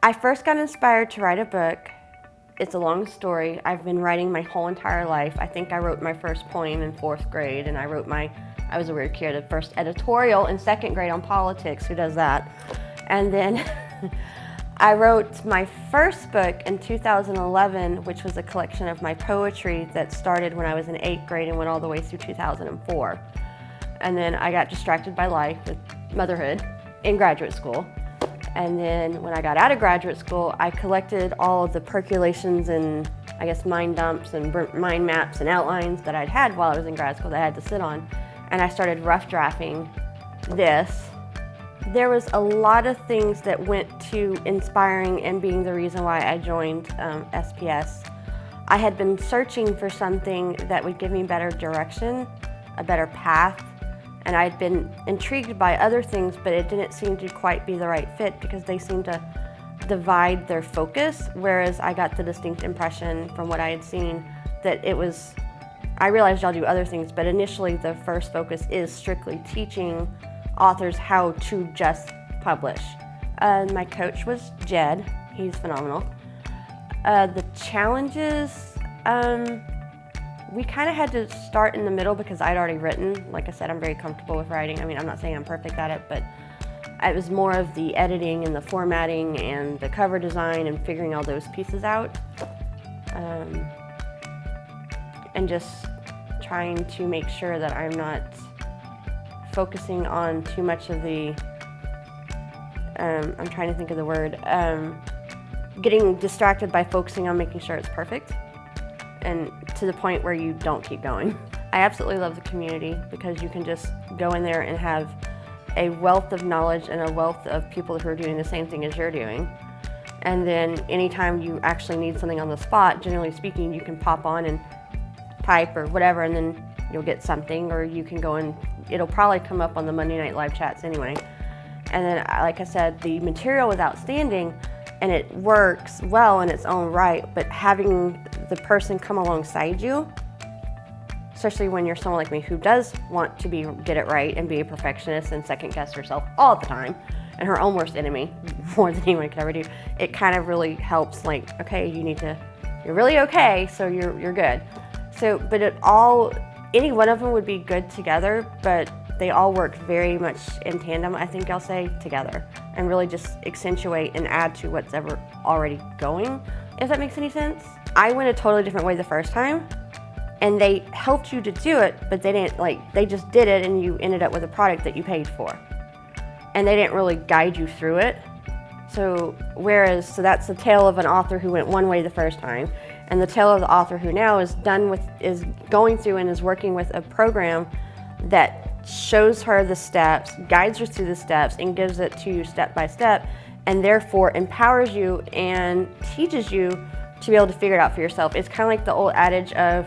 I first got inspired to write a book. It's a long story. I've been writing my whole entire life. I think I wrote my first poem in 4th grade, and I was a weird kid, the first editorial in 2nd grade on politics. Who does that? And then I wrote my first book in 2011, which was a collection of my poetry that started when I was in 8th grade and went all the way through 2004. And then I got distracted by life with motherhood in graduate school. And then when I got out of graduate school, I collected all of the percolations and I guess mind dumps and mind maps and outlines that I'd had while I was in grad school that I had to sit on. And I started rough drafting this. There was a lot of things that went to inspiring and being the reason why I joined SPS. I had been searching for something that would give me better direction, a better path. And I'd been intrigued by other things, but it didn't seem to quite be the right fit because they seemed to divide their focus, whereas I got the distinct impression from what I had seen that it was, I realized y'all do other things, but initially the first focus is strictly teaching authors how to just publish. My coach was Jed, he's phenomenal. The challenges, we kind of had to start in the middle because I'd already written. Like I said, I'm very comfortable with writing. I mean, I'm not saying I'm perfect at it, but it was more of the editing and the formatting and the cover design and figuring all those pieces out. And just trying to make sure that I'm not focusing on too much of the, I'm trying to think of the word, getting distracted by focusing on making sure it's perfect, and to the point where you don't keep going. I absolutely love the community because you can just go in there and have a wealth of knowledge and a wealth of people who are doing the same thing as you're doing. And then anytime you actually need something on the spot, generally speaking, you can pop on and type or whatever, and then you'll get something, or you can go and it'll probably come up on the Monday night live chats anyway. And then, like I said, the material was outstanding and it works well in its own right, but having the person come alongside you, especially when you're someone like me who does want to get it right and be a perfectionist and second guess herself all the time, and her own worst enemy, more than anyone could ever do, it kind of really helps, like, okay, you're really okay, so you're good. So, but any one of them would be good together, but they all work very much in tandem, I think I'll say, together, and really just accentuate and add to what's ever already going, if that makes any sense. I went a totally different way the first time, and they helped you to do it, but they didn't, they just did it and you ended up with a product that you paid for. And they didn't really guide you through it. So that's the tale of an author who went one way the first time, and the tale of the author who now is going through and is working with a program that shows her the steps, guides her through the steps, and gives it to you step by step, and therefore empowers you and teaches you to be able to figure it out for yourself. It's kind of like the old adage of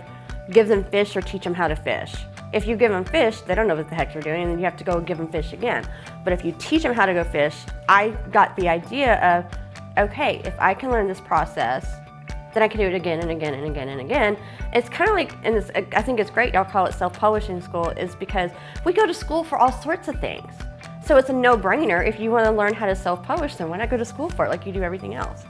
give them fish or teach them how to fish. If you give them fish, they don't know what the heck you're doing, and then you have to go give them fish again. But if you teach them how to go fish, I got the idea of, okay, if I can learn this process, then I can do it again and again and again and again. It's kind of like, and I think it's great, y'all call it self-publishing school, is because we go to school for all sorts of things. So it's a no-brainer. If you want to learn how to self-publish, then why not go to school for it like you do everything else?